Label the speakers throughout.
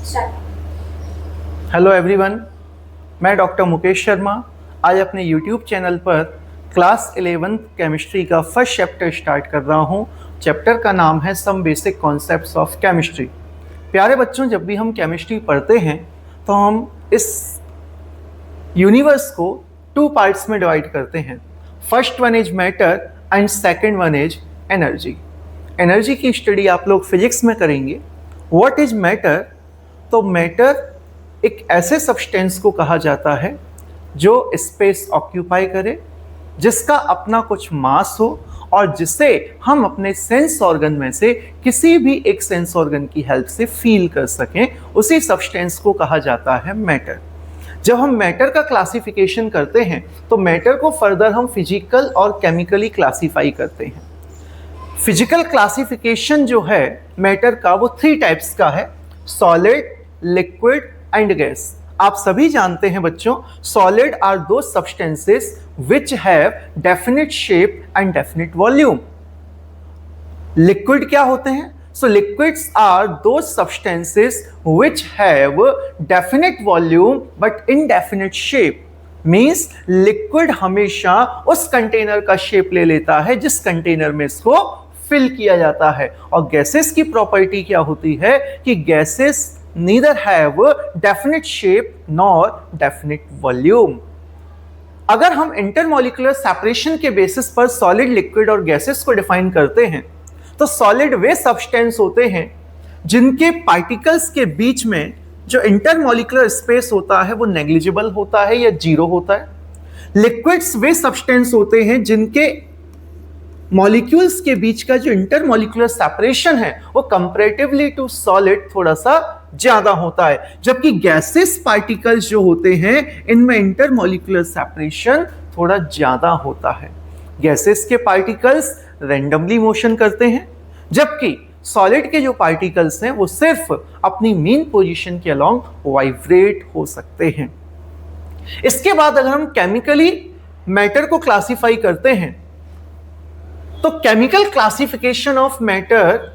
Speaker 1: Hello everyone, मैं doctor Mukesh Sharma आज अपने यूट्यूब चैनल पर क्लास 11th केमिस्ट्री का फर्स्ट चैप्टर स्टार्ट कर रहा हूं। चैप्टर का नाम है some basic concepts of chemistry. प्यारे बच्चों, जब भी हम केमिस्ट्री पढ़ते हैं तो हम इस यूनिवर्स को 2 पार्ट्स में डिवाइड करते हैं। First one is matter and second one is energy. Energy की स्टडी आप लोग फिजिक्स में करेंगे। What is matter? तो मैटर एक ऐसे सब्सटेंस को कहा जाता है जो स्पेस ऑक्यूपाई करे, जिसका अपना कुछ मास हो और जिसे हम अपने सेंस ऑर्गन में से किसी भी एक सेंस ऑर्गन की हेल्प से फील कर सकें, उसी सब्सटेंस को कहा जाता है मैटर। जब हम मैटर का क्लासिफिकेशन करते हैं तो मैटर को फर्दर हम फिजिकल और केमिकली क्लासीफाई करते हैं। फिजिकल क्लासिफिकेशन जो है मैटर का वो 3 टाइप्स का है, सॉलिड, लिक्विड एंड गैस। आप सभी जानते हैं बच्चों, सॉलिड आर दो substances which have definite shape and definite volume. Liquid क्या होते हैं? सो लिक्विड्स आर दो substances which have definite volume but indefinite shape. Means liquid हमेशा उस कंटेनर का शेप ले लेता है जिस कंटेनर में इसको फिल किया जाता है। और गैसेस की प्रॉपर्टी क्या होती है कि gases neither have definite shape nor definite volume। अगर हम इंटरमॉलिक्यूलर सेपरेशन के बेसिस पर सॉलिड, लिक्विड और गैसेस को डिफाइन करते हैं तो सॉलिड वे सब्सटेंस होते हैं जिनके पार्टिकल्स के बीच में जो इंटरमॉलिक्यूलर स्पेस होता है वो नेग्लिजिबल होता है या जीरो होता है। लिक्विड्स वे सब्सटेंस होते हैं जिनके मॉलिक्यूल्स के बीच का जो इंटरमॉलिक्यूलर सेपरेशन है वो कंपैरेटिवली टू सॉलिड थोड़ा सा ज्यादा होता है, जबकि गैसेस पार्टिकल्स जो होते हैं इनमें इंटरमॉलिक्यूलर सेपरेशन थोड़ा ज्यादा होता है। गैसेस के पार्टिकल्स रैंडमली मोशन करते हैं, जबकि सॉलिड के जो पार्टिकल्स हैं वो सिर्फ अपनी मेन पोजीशन के अलोंग वाइब्रेट हो सकते हैं। इसके बाद अगर हम केमिकली मैटर को क्लासिफाई करते हैं तो chemical classification of matter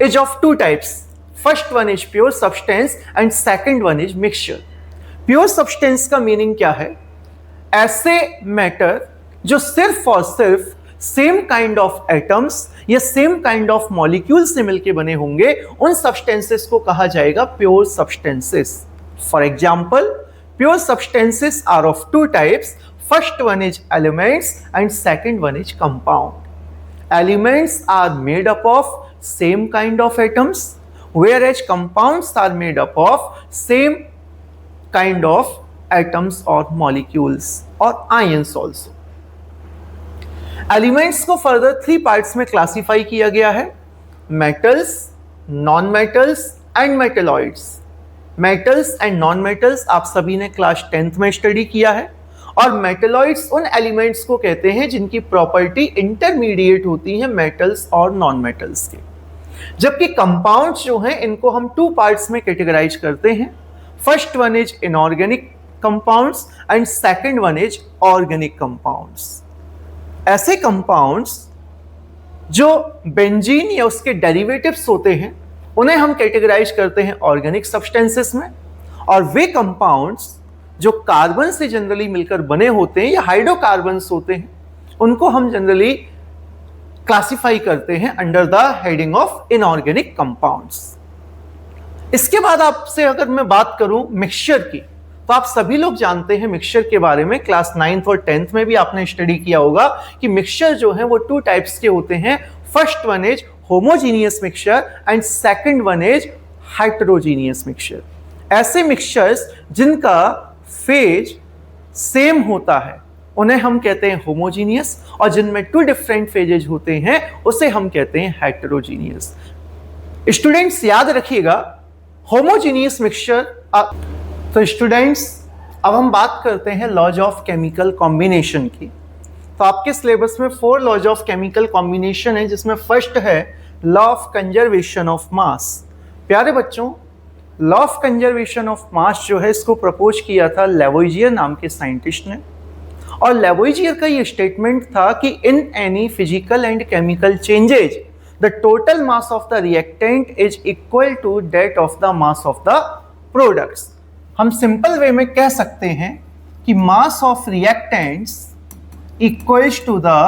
Speaker 1: is of 2 types. First one is pure substance and second one is mixture. Pure substance का मीनिंग क्या है? ऐसे मैटर जो सिर्फ और सिर्फ सेम काइंड ऑफ एटम्स या सेम काइंड ऑफ मॉलिक्यूल से मिलकर बने होंगे, उन सब्सटेंसेस को कहा जाएगा pure substances. For example, pure substances are of 2 types. First one is elements and second one is compound. Elements are made up of same kind of atoms, whereas compounds are made up of same kind of atoms or molecules or ions also. Elements को further 3 parts में classify किया गया है, metals, non-metals and metalloids. Metals and non-metals आप सभी ने class 10th में study किया है। और मेटलॉइड्स उन एलिमेंट्स को कहते हैं जिनकी प्रॉपर्टी इंटरमीडिएट होती है मेटल्स और नॉन मेटल्स के। जबकि कंपाउंड्स जो हैं इनको हम 2 पार्ट्स में कैटेगराइज करते हैं। First one is inorganic compounds and second one is organic compounds. ऐसे कंपाउंड्स जो बेंजीन या उसके डेरिवेटिव्स होते हैं उन्हें हम कैटेगराइज करते हैं ऑर्गेनिक सब्सटेंसेस में। और वे कंपाउंड्स जो कार्बन से जनरली मिलकर बने होते हैं या हाइड्रोकार्बन्स होते हैं उनको हम जनरली क्लासिफाई करते हैं under the heading of inorganic compounds. इसके बाद आपसे अगर मैं बात करूं मिक्सचर की, तो आप सभी लोग जानते हैं मिक्सचर के बारे में। क्लास 9th और 10th में भी आपने स्टडी किया होगा कि मिक्सचर जो है वो 2 टाइप्स के होते हैं। First one is homogeneous mixture and second one is heterogeneous mixture. ऐसे मिक्सचर्स जिनका फेज सेम होता है उन्हें हम कहते हैं होमोजीनियस, और जिनमें 2 डिफरेंट फेजेज होते हैं उसे हम कहते हैं हेटेरोजीनियस। स्टूडेंट्स याद रखिएगा होमोजीनियस मिक्सचर। तो स्टूडेंट्स अब हम बात करते हैं लॉज ऑफ केमिकल कॉम्बिनेशन की। तो आपके सिलेबस में 4 लॉज ऑफ केमिकल कॉम्बिनेशन है, जिसमें फर्स्ट है लॉ ऑफ कंजर्वेशन ऑफ मास। प्यारे बच्चों, लॉ ऑफ कंजर्वेशन ऑफ मास जो है इसको प्रपोज किया था लेवोइजियर नाम के साइंटिस्ट ने। और लेवोइजियर का ये स्टेटमेंट था कि in any physical and chemical changes the total mass of the reactant is equal to that of the mass of the products. हम सिंपल वे में कह सकते हैं कि mass of reactants equals to the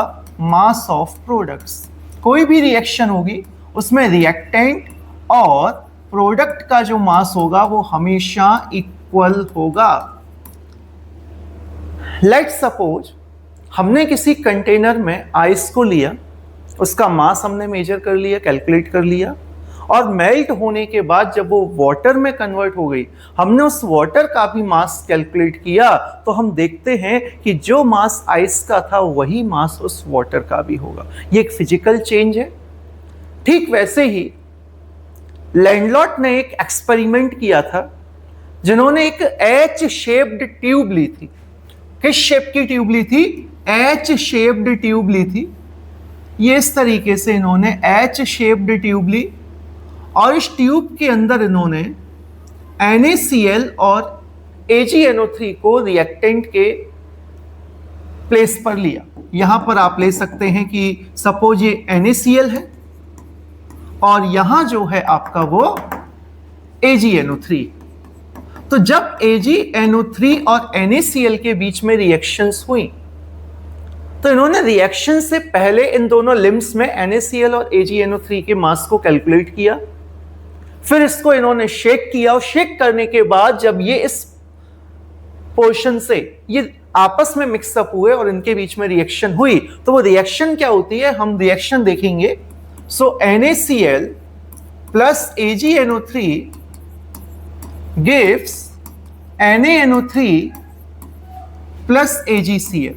Speaker 1: mass of products. कोई भी reaction होगी उसमें रिएक्टेंट और प्रोडक्ट का जो मास होगा वो हमेशा इक्वल होगा. लेट्स सपोज हमने किसी कंटेनर में आइस को लिया, उसका मास हमने मेजर कर लिया, कैलकुलेट कर लिया, और मेल्ट होने के बाद जब वो वाटर में कन्वर्ट हो गई, हमने उस वाटर का भी मास कैलकुलेट किया, तो हम देखते हैं कि जो मास आइस का था वही मास उस वाटर का भी होगा. ये एक फिजिकल चेंज है. ठीक वैसे ही लैंडलॉट ने एक एक्सपेरिमेंट किया था, जिन्होंने एक एच शेप्ड ट्यूब ली थी. किस शेप की ट्यूब ली थी? एच शेप्ड ट्यूब ली थी. ये इस तरीके से इन्होंने एच शेप्ड ट्यूब ली और इस ट्यूब के अंदर इन्होंने NaCl और AgNO3 को रिएक्टेंट के प्लेस पर लिया. यहां पर आप ले सकते हैं कि सपोज ये NaCl है और यहां जो है आपका वो AgNO3. तो जब AgNO3 और NaCl के बीच में रिएक्शंस हुई, तो इन्होंने रिएक्शन से पहले इन दोनों लिम्स में NaCl और AgNO3 के मास को कैलकुलेट किया. फिर इसको इन्होंने शेक किया और शेक करने के बाद जब ये इस पोर्शन से ये आपस में मिक्सअप हुए और इनके बीच में रिएक्शन हुई, तो वो रिएक्शन क्या होती है हम रिएक्शन देखेंगे. सो NaCl plus AgNO3 gives NaNO3 plus AgCl.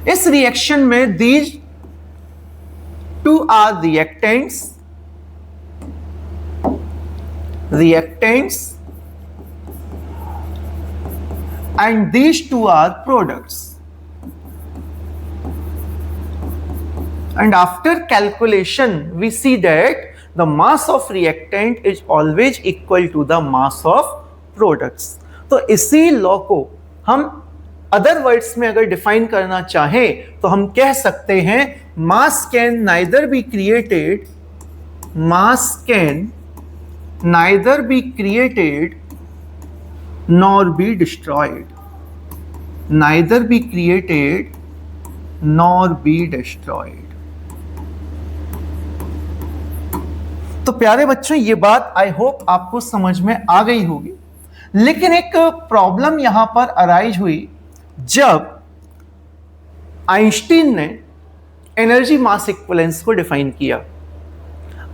Speaker 1: इस रिएक्शन में these two are reactants and these two are products. And after calculation we see that the mass of reactant is always equal to the mass of products. तो इसी law को हम other words में अगर define करना चाहें तो हम कह सकते हैं मास can neither be created nor be destroyed. Neither be created nor be destroyed. तो प्यारे बच्चों ये बात आई होप आपको समझ में आ गई होगी. लेकिन एक प्रॉब्लम यहां पर अराइज हुई जब आइंस्टीन ने एनर्जी मास इक्विवेलेंस को डिफाइन किया.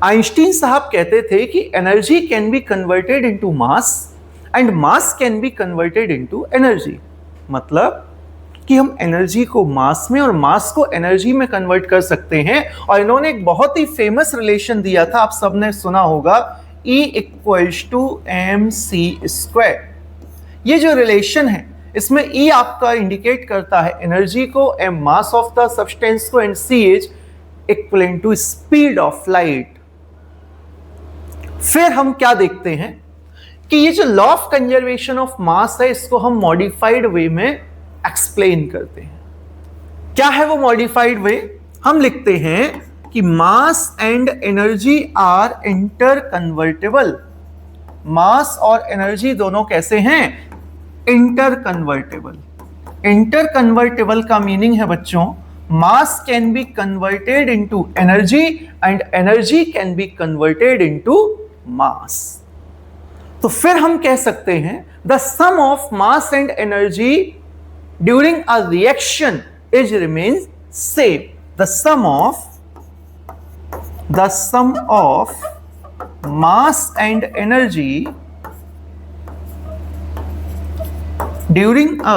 Speaker 1: आइंस्टीन साहब कहते थे कि energy can be converted into mass and mass can be converted into energy. मतलब कि हम एनर्जी को मास में और मास को एनर्जी में कन्वर्ट कर सकते हैं. और इन्होंने एक बहुत ही फेमस रिलेशन दिया था, आप सबने सुना होगा, E इक्वल्स टू mc². ये जो रिलेशन है इसमें E आपका इंडिकेट करता है एनर्जी को, m mass of the substance को, and ch equivalent to speed of light. फिर हम क्या देखते हैं कि ये जो law of conservation of mass है इसको हम मॉडिफाइड वे में एक्सप्लेन करते हैं. क्या है वो मॉडिफाइड वे? हम लिखते हैं कि mass and energy are interconvertible. Mass और एनर्जी दोनों कैसे हैं? Interconvertible. इंटर कन्वर्टेबल का मीनिंग है बच्चों mass can be converted into energy and energy can be converted into mass. तो फिर हम कह सकते हैं the sum of mass and energy during a reaction is remains same. The sum of mass and energy during a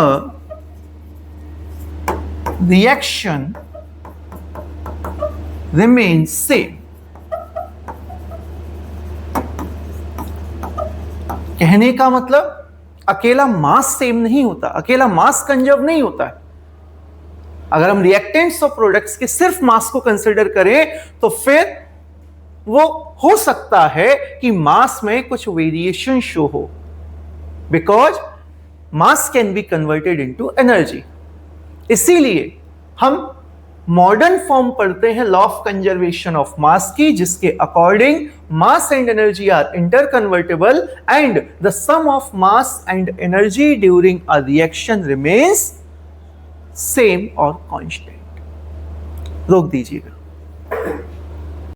Speaker 1: reaction remains same. कहने का मतलब अकेला मास सेम नहीं होता, अकेला मास कंजर्व नहीं होता है. अगर हम रिएक्टेंट्स और प्रोडक्ट्स के सिर्फ मास को कंसीडर करें तो फिर वो हो सकता है कि मास में कुछ वेरिएशन शो हो, because mass can be converted into energy. इसीलिए हम मॉडर्न फॉर्म पढ़ते हैं law of conservation of mass की, जिसके according mass and energy are interconvertible and the sum of mass and energy during a reaction remains same और कांस्टेंट। रोक दीजिएगा।